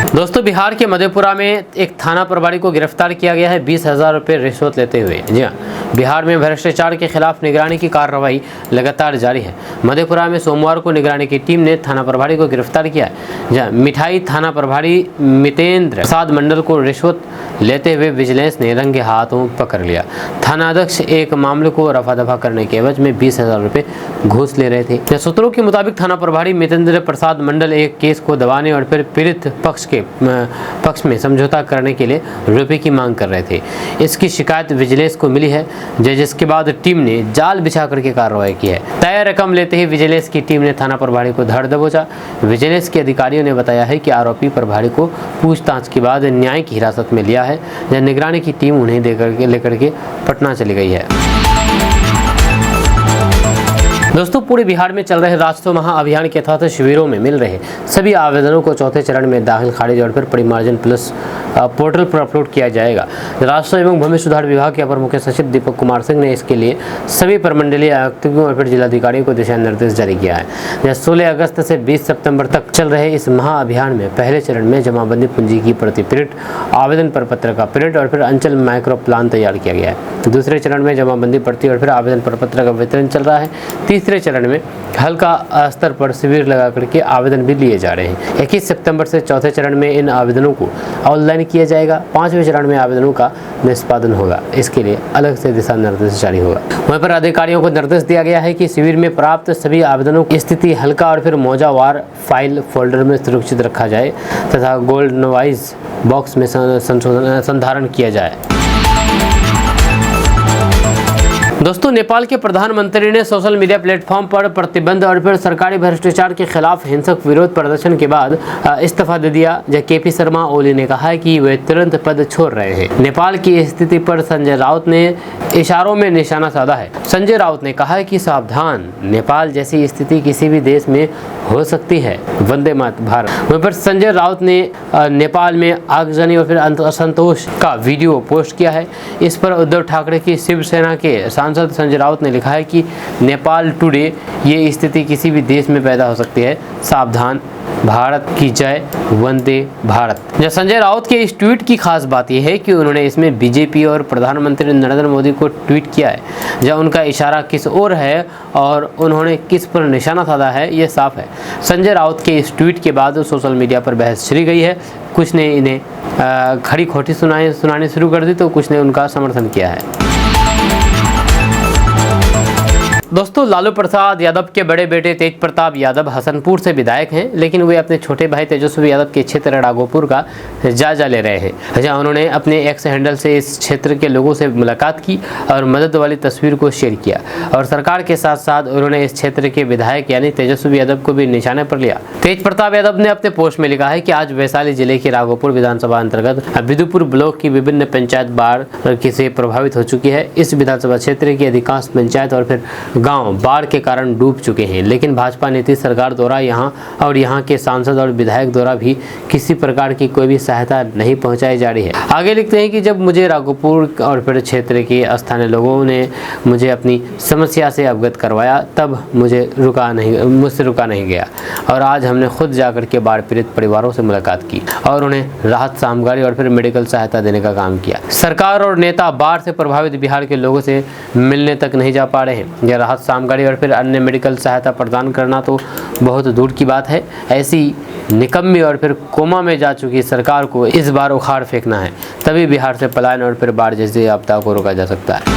S1: दोस्तों, बिहार के मधेपुरा में एक थाना प्रभारी को गिरफ्तार किया गया है 20,000 रुपये रिश्वत लेते हुए। जी हाँ, बिहार में भ्रष्टाचार के खिलाफ निगरानी की कार्रवाई लगातार जारी है। मधेपुरा में सोमवार को निगरानी की टीम ने थाना प्रभारी को गिरफ्तार किया है। जहाँ मिठाई थाना प्रभारी मितेंद्र प्रसाद मंडल को रिश्वत लेते हुए विजिलेंस ने रंगे हाथों पकड़ लिया। थाना अध्यक्ष एक मामले को रफा दफा करने के एवज में 20,000 रुपये घूस ले रहे थे। सूत्रों के मुताबिक थाना प्रभारी मितेंद्र प्रसाद मंडल एक केस को दबाने और फिर पीड़ित पक्ष में समझौता करने के लिए रुपए की मांग कर रहे थे। इसकी शिकायत विजिलेंस को मिली है, जिसके बाद टीम ने जाल बिछा करके कार्रवाई की है। तय रकम लेते ही विजिलेंस की टीम ने थाना प्रभारी को धर दबोचा। विजिलेंस के अधिकारियों ने बताया है कि आरोपी प्रभारी को पूछताछ के बाद न्यायिक हिरासत में लिया है, जहां निगरानी की टीम उन्हें लेकर के पटना चली गई है। दोस्तों, पूरे बिहार में चल रहे राजस्व महाअभियान के तहत शिविरों में मिल रहे सभी आवेदनों को चौथे चरण में दाखिल, खारिज और फिर परिमार्जन प्लस पोर्टल पर अपलोड किया जाएगा। राजस्व एवं भूमि सुधार विभाग के अपर मुख्य सचिव दीपक कुमार सिंह ने इसके लिए सभी प्रमंडलीय आयुक्तों और फिर जिलाधिकारियों को दिशा निर्देश जारी किया है। 16 अगस्त से 20 सितंबर तक चल रहे इस महाअभियान में पहले चरण में जमाबंदी पूंजी की प्रति प्रिंट, आवेदन प्रपत्र का प्रिंट और फिर अंचल माइक्रो प्लान तैयार किया गया है। दूसरे चरण में जमाबंदी प्रति और फिर आवेदन प्रपत्र का वितरण चल रहा है। तीसरे चरण में हल्का स्तर पर शिविर लगा करके आवेदन भी लिए जा रहे हैं। 21 सितंबर से चौथे चरण में इन आवेदनों को ऑनलाइन किया जाएगा। 5वें चरण में आवेदनों का निष्पादन होगा। इसके लिए अलग से दिशा निर्देश जारी होगा। वहीं पर अधिकारियों को निर्देश दिया गया है कि शिविर में प्राप्त सभी आवेदनों की स्थिति हल्का और फिर मौजावार फाइल फोल्डर में सुरक्षित रखा जाए तथा गोल्डन वाइज बॉक्स में संधारण किया जाए। दोस्तों, नेपाल के प्रधानमंत्री ने सोशल मीडिया प्लेटफॉर्म पर प्रतिबंध और फिर सरकारी भ्रष्टाचार के खिलाफ हिंसक विरोध प्रदर्शन के बाद इस्तीफा दे दिया। जब केपी शर्मा ओली ने कहा है कि वे तुरंत पद छोड़ रहे हैं। नेपाल की स्थिति पर संजय राउत ने इशारों में निशाना साधा है। संजय राउत ने कहा है कि सावधान, नेपाल जैसी स्थिति किसी भी देश में हो सकती है। वंदे मातरम भारत। वहीं पर संजय राउत ने नेपाल में आगजनी और फिर असंतोष का वीडियो पोस्ट किया है। इस पर उद्धव ठाकरे की शिवसेना के सांसद संजय राउत ने लिखा है कि नेपाल टुडे, ये स्थिति किसी भी देश में पैदा हो सकती है। सावधान, भारत की जय, वंदे भारत। संजय राउत के इस ट्वीट की खास बात यह है कि उन्होंने इसमें बीजेपी और प्रधानमंत्री नरेंद्र मोदी को ट्वीट किया है। जब उनका इशारा किस ओर है और उन्होंने किस पर निशाना साधा है, ये साफ है। संजय राउत के इस ट्वीट के बाद सोशल मीडिया पर बहस छिड़ी गई है। कुछ ने इन्हें खड़ी खोटी सुनानी शुरू कर दी, तो कुछ ने उनका समर्थन किया है। दोस्तों, लालू प्रसाद यादव के बड़े बेटे तेज प्रताप यादव हसनपुर से विधायक हैं, लेकिन वे अपने छोटे भाई तेजस्वी यादव के क्षेत्र राघोपुर का जायजा ले रहे हैं। जहां उन्होंने अपने एक्स हैंडल से इस क्षेत्र के लोगों से मुलाकात की और मदद वाली तस्वीर को शेयर किया और सरकार के साथ साथ उन्होंने इस क्षेत्र के विधायक यानी तेजस्वी यादव को भी निशाने पर लिया। तेज प्रताप यादव ने अपने पोस्ट में लिखा है कि आज वैशाली जिले के राघोपुर विधानसभा अंतर्गत बिदुपुर ब्लॉक की विभिन्न पंचायत बाढ़ से प्रभावित हो चुकी है। इस विधानसभा क्षेत्र की अधिकांश पंचायत और फिर गांव बाढ़ के कारण डूब चुके हैं, लेकिन भाजपा नीतीश सरकार द्वारा यहाँ के सांसद और विधायक द्वारा भी किसी प्रकार की कोई भी सहायता नहीं पहुंचाई जा रही है। आगे लिखते हैं कि जब मुझे राघोपुर और फिर क्षेत्र के स्थानीय लोगों ने मुझे अपनी समस्या से अवगत करवाया, तब मुझसे रुका नहीं गया और आज हमने खुद जाकर के बाढ़ पीड़ित परिवारों से मुलाकात की और उन्हें राहत सामग्री और फिर मेडिकल सहायता देने का काम किया। सरकार और नेता बाढ़ से प्रभावित बिहार के लोगों से मिलने तक नहीं जा पा रहे हैं। यह राहत सामग्री और फिर अन्य मेडिकल सहायता प्रदान करना तो बहुत दूर की बात है। ऐसी निकम्मी और फिर कोमा में जा चुकी सरकार को इस बार उखाड़ फेंकना है, तभी बिहार से पलायन और फिर बाढ़ जैसी आपदा को रोका जा सकता है।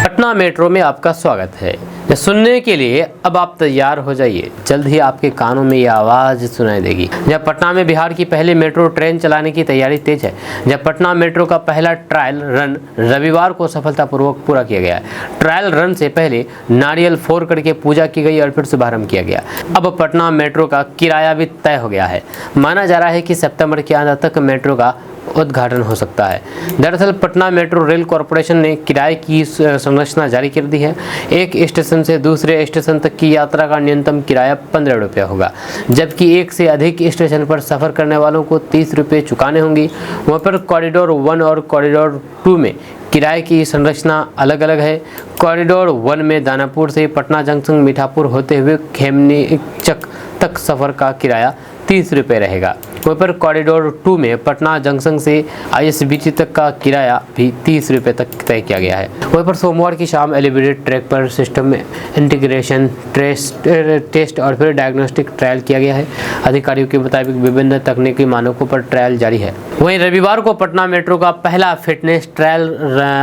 S1: पटना मेट्रो में आपका स्वागत है। सुनने के लिए अब आप तैयार हो जाइए, जल्द ही आपके कानों में ये आवाज़ सुनाई देगी। जब पटना में बिहार की पहली मेट्रो ट्रेन चलाने की तैयारी तेज है। जब पटना मेट्रो का पहला ट्रायल रन रविवार को सफलतापूर्वक पूरा किया गया। ट्रायल रन से पहले नारियल फोड़ करके पूजा की गई और फिर शुभारंभ किया गया। अब पटना मेट्रो का किराया भी तय हो गया है। माना जा रहा है कि सितंबर के अंत तक मेट्रो का उद्घाटन हो सकता है। दरअसल पटना मेट्रो रेल कॉरपोरेशन ने किराए की संरचना जारी कर दी है। एक स्टेशन से दूसरे स्टेशन तक की यात्रा का न्यूनतम किराया 15 रुपये होगा, जबकि एक से अधिक स्टेशन पर सफ़र करने वालों को 30 रुपये चुकाने होंगे। वहाँ पर कॉरिडोर 1 और कॉरिडोर 2 में किराए की संरचना अलग अलग है। कॉरिडोर 1 में दानापुर से पटना जंक्शन मीठापुर होते हुए खेमनीचक तक सफ़र का किराया 30 रुपये रहेगा। वहीं पर कॉरिडोर 2 में पटना जंक्शन से ISBT तक का किराया भी 30 रुपये तक तय किया गया है। वहीं पर सोमवार की शाम एलिवेटेड ट्रैक पर सिस्टम में इंटीग्रेशन टेस्ट और फिर डायग्नोस्टिक ट्रायल किया गया है। अधिकारियों के मुताबिक विभिन्न तकनीकी मानकों पर ट्रायल जारी है। वहीं रविवार को पटना मेट्रो का पहला फिटनेस ट्रायल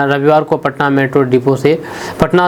S1: रविवार को पटना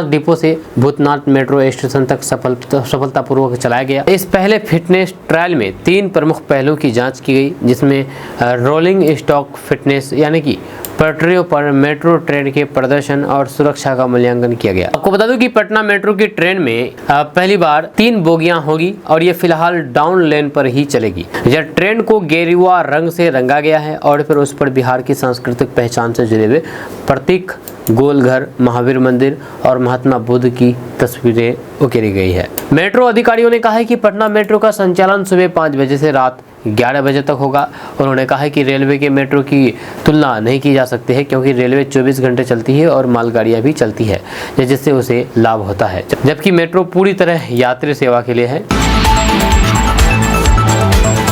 S1: डिपो से भूतनाथ मेट्रो स्टेशन तक सफलतापूर्वक चलाया गया। इस पहले फिटनेस ट्रायल में 3 प्रमुख पहलुओं की जांच की गई, जिसमें रोलिंग स्टॉक फिटनेस यानी कि पटरियों पर मेट्रो ट्रेन के प्रदर्शन और सुरक्षा का मूल्यांकन किया गया। आपको बता दूं कि पटना मेट्रो की ट्रेन में पहली बार 3 बोगियां होगी और ये फिलहाल डाउन लेन पर ही चलेगी। यह ट्रेन को गेरुआ रंग से रंगा गया है और फिर उस पर बिहार की सांस्कृतिक पहचान से जुड़े हुए प्रतीक, गोलघर, महावीर मंदिर और महात्मा बुद्ध की तस्वीरें उकेरी गई है। मेट्रो अधिकारियों ने कहा है कि पटना मेट्रो का संचालन सुबह 5 बजे से रात 11 बजे तक होगा। उन्होंने कहा है कि रेलवे के मेट्रो की तुलना नहीं की जा सकती है, क्योंकि रेलवे 24 घंटे चलती है और मालगाड़ियां भी चलती है, जिससे उसे लाभ होता है, जबकि मेट्रो पूरी तरह यात्री सेवा के लिए है।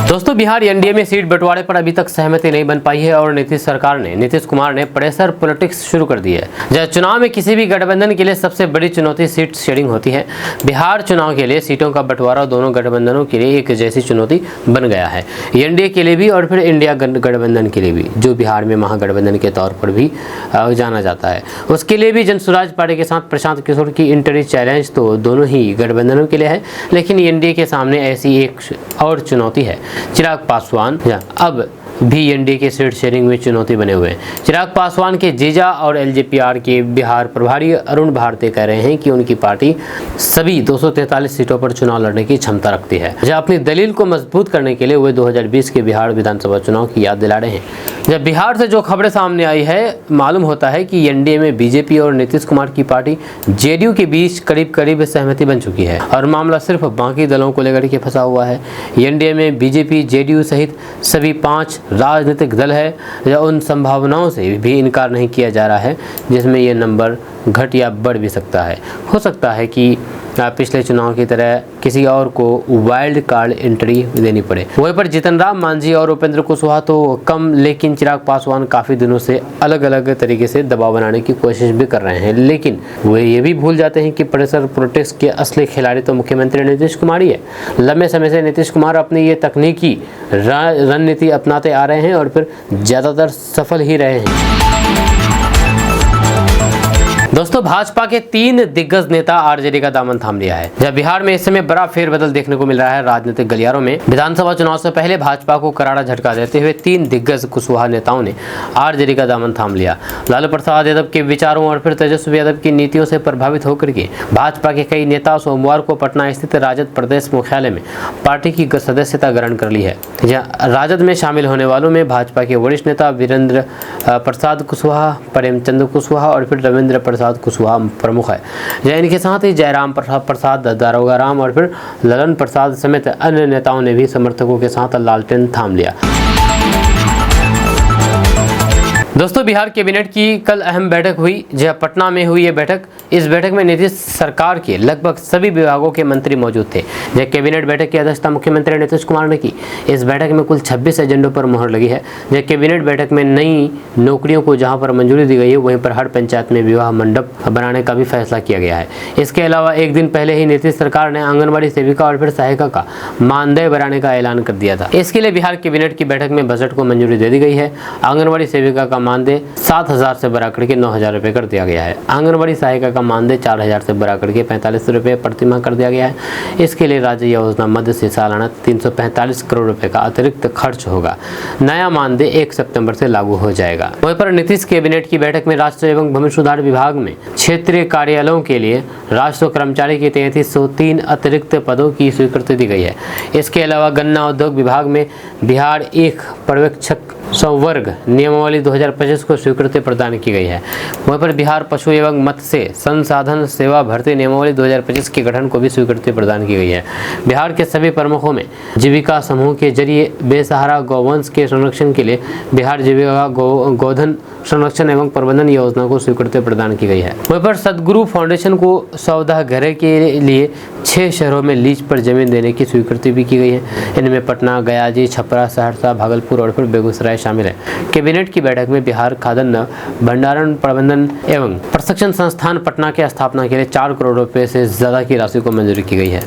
S1: दोस्तों, बिहार एनडीए में सीट बंटवारे पर अभी तक सहमति नहीं बन पाई है और नीतीश कुमार ने प्रेशर पॉलिटिक्स शुरू कर दी है। जब चुनाव में किसी भी गठबंधन के लिए सबसे बड़ी चुनौती सीट शेयरिंग होती है, बिहार चुनाव के लिए सीटों का बंटवारा दोनों गठबंधनों के लिए एक जैसी चुनौती बन गया है। एनडीए के लिए भी और फिर इंडिया गठबंधन के लिए भी, जो बिहार में महागठबंधन के तौर पर भी जाना जाता है, उसके लिए भी जनसुराज पार्टी के साथ प्रशांत किशोर की इंटरी चैलेंज तो दोनों ही गठबंधनों के लिए है। लेकिन एनडीए के सामने ऐसी एक और चुनौती है। चिराग पासवान अब भी एनडीए के सीट शेयरिंग में चुनौती बने हुए हैं। चिराग पासवान के जीजा और एलजेपीआर के बिहार प्रभारी अरुण भारती कह रहे हैं कि उनकी पार्टी सभी 243 सीटों पर चुनाव लड़ने की क्षमता रखती है। जब अपनी दलील को मजबूत करने के लिए वे 2020 के बिहार विधानसभा चुनाव की याद दिला रहे हैं। जब बिहार से जो खबरें सामने आई है, मालूम होता है कि एनडीए में बीजेपी और नीतीश कुमार की पार्टी जेडीयू के बीच करीब सहमति बन चुकी है और मामला सिर्फ बाकी दलों को लेकर के फंसा हुआ है। एनडीए में बीजेपी, जेडीयू सहित सभी 5 राजनीतिक दल है। उन संभावनाओं से भी इनकार नहीं किया जा रहा है जिसमें ये नंबर घट या बढ़ भी सकता है। हो सकता है कि पिछले चुनाव की तरह किसी और को वाइल्ड कार्ड एंट्री देनी पड़े। वहीं पर जीतन राम मांझी और उपेंद्र कुशवाहा तो कम, लेकिन चिराग पासवान काफ़ी दिनों से अलग अलग तरीके से दबाव बनाने की कोशिश भी कर रहे हैं। लेकिन वे ये भी भूल जाते हैं कि प्रेशर पॉलिटिक्स के असली खिलाड़ी तो मुख्यमंत्री नीतीश कुमार ही है। लंबे समय से नीतीश कुमार अपनी ये तकनीकी रणनीति अपनाते आ रहे हैं और फिर ज़्यादातर सफल ही रहे हैं। दोस्तों, भाजपा के 3 दिग्गज नेता आरजेडी का दामन थाम लिया है। जब बिहार में इस समय बड़ा फेरबदल देखने को मिल रहा है राजनीतिक गलियारों में, विधानसभा चुनाव से पहले भाजपा को करारा झटका देते हुए 3 दिग्गज कुशवाहा नेताओं ने आरजेडी का दामन थाम लिया। लालू प्रसाद यादव के विचारों और फिर तेजस्वी यादव की नीतियों से प्रभावित होकर के भाजपा के कई नेता सोमवार को पटना स्थित राजद प्रदेश मुख्यालय में पार्टी की सदस्यता ग्रहण कर ली है। राजद में शामिल होने वालों में भाजपा के वरिष्ठ नेता वीरेंद्र प्रसाद कुशवाहा, प्रेमचंद कुशवाहा और फिर रविंद्र प्रसाद कुशवाहा प्रमुख है। इनके साथ ही जयराम प्रसाद, दारोगा राम और फिर ललन प्रसाद समेत अन्य नेताओं ने भी समर्थकों के साथ लालटेन थाम लिया। दोस्तों, बिहार कैबिनेट की कल अहम बैठक हुई। जहाँ पटना में हुई ये बैठक, इस बैठक में नीतीश सरकार के लगभग सभी विभागों के मंत्री मौजूद थे। जहाँ कैबिनेट बैठक की अध्यक्षता मुख्यमंत्री नीतीश कुमार ने की। इस बैठक में कुल 26 एजेंडों पर मुहर लगी है। जहाँ कैबिनेट बैठक में नई नौकरियों को जहां पर मंजूरी दी गई है, वहीं पर हर पंचायत में विवाह मंडप बनाने का भी फैसला किया गया है। इसके अलावा एक दिन पहले ही नीतीश सरकार ने आंगनबाड़ी सेविका और फिर सहायिका का मानदेय बढ़ाने का ऐलान कर दिया था। इसके लिए बिहार कैबिनेट की बैठक में बजट को मंजूरी दे दी गई है। आंगनबाड़ी सेविका का मानदेय 7,000 से बढ़ाकर के 9,000 रुपये कर दिया गया है। आंगनबाड़ी सहायिका का मानदेय 4,000 से बढ़ाकर के 45 रुपये प्रतिमाह कर दिया गया है। इसके लिए राज्य योजना मद से सालाना 345 करोड़ रुपए का अतिरिक्त खर्च होगा। नया मानदेय 1 सितंबर से लागू हो जाएगा। वहीं पर नीतीश कैबिनेट की बैठक में राष्ट्रीय एवं भूमि सुधार विभाग में क्षेत्रीय कार्यालयों के लिए राजस्व कर्मचारी के 3303 अतिरिक्त पदों की स्वीकृति दी गई है। इसके अलावा गन्ना उद्योग विभाग में बिहार एक पर्यवेक्षक संवर्ग नियमावली 2025 को स्वीकृति प्रदान की गई है। वहीं पर बिहार पशु एवं मत्स्य संसाधन सेवा भर्ती नियमावली 2025 के गठन को भी स्वीकृति प्रदान की गई है। बिहार के सभी प्रमुखों में जीविका समूह के जरिए बेसहारा गौवंश के संरक्षण के लिए बिहार जीविका गोधन संरक्षण एवं प्रबंधन योजना को स्वीकृति प्रदान की गई है। वहीं पर सदगुरु फाउंडेशन को सौदा घर के लिए 6 शहरों में लीज पर जमीन देने की स्वीकृति भी की गई है। इनमें पटना, गया, छपरा, सहरसा, भागलपुर और फिर बेगूसराय शामिल है। कैबिनेट की बैठक में बिहार खाद्यान्न भंडारण प्रबंधन एवं प्रशिक्षण संस्थान पटना के स्थापना के लिए 4 करोड़ रुपए से ज्यादा की राशि को मंजूरी की गई है।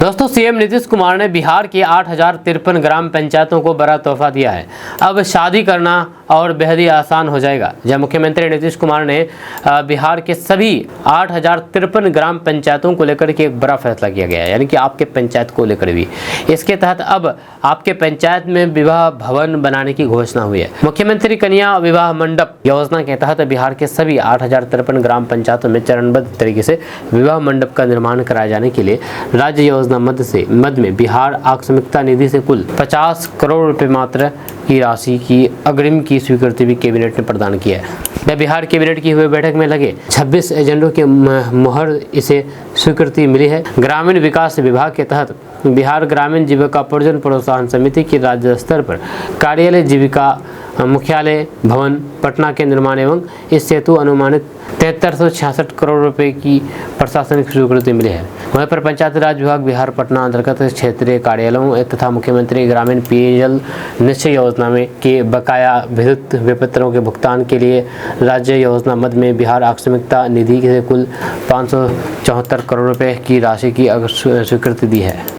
S1: दोस्तों, सीएम नीतीश कुमार ने बिहार की 8,053 ग्राम पंचायतों को बड़ा तोहफा दिया है। अब शादी करना और बेहद ही आसान हो जाएगा। जब मुख्यमंत्री नीतीश कुमार ने बिहार के सभी 8,053 ग्राम पंचायतों को लेकर के एक बड़ा फैसला किया गया है, यानी कि आपके पंचायत को लेकर भी। इसके तहत अब आपके पंचायत में विवाह भवन बनाने की घोषणा हुई है। मुख्यमंत्री कन्या विवाह मंडप योजना के तहत बिहार के सभी 8,053 ग्राम पंचायतों में चरणबद्ध तरीके से विवाह मंडप का निर्माण कराए जाने के लिए राज्य योजना मद में बिहार आकस्मिकता निधि से कुल 50 करोड़ रुपए मात्र की राशि की अग्रिम की स्वीकृति भी कैबिनेट ने प्रदान की है। बिहार कैबिनेट की हुई बैठक में लगे 26 एजेंडों के मुहर इसे स्वीकृति मिली है। ग्रामीण विकास विभाग के तहत बिहार ग्रामीण जीविका पर्यटन प्रोत्साहन समिति की राज्य स्तर पर कार्यालय जीविका मुख्यालय भवन पटना के निर्माण एवं इस सेतु अनुमानित 7366 करोड़ रुपए की प्रशासनिक स्वीकृति मिली है। वहीं पर पंचायत राज विभाग बिहार पटना अंतर्गत क्षेत्रीय कार्यालयों तथा मुख्यमंत्री ग्रामीण पेयजल निश्चय योजना में के बकाया विद्युत विपत्रों के भुगतान के लिए राज्य योजना मद में बिहार आकस्मिकता निधि से कुल 574 करोड़ रुपए की राशि की स्वीकृति दी है।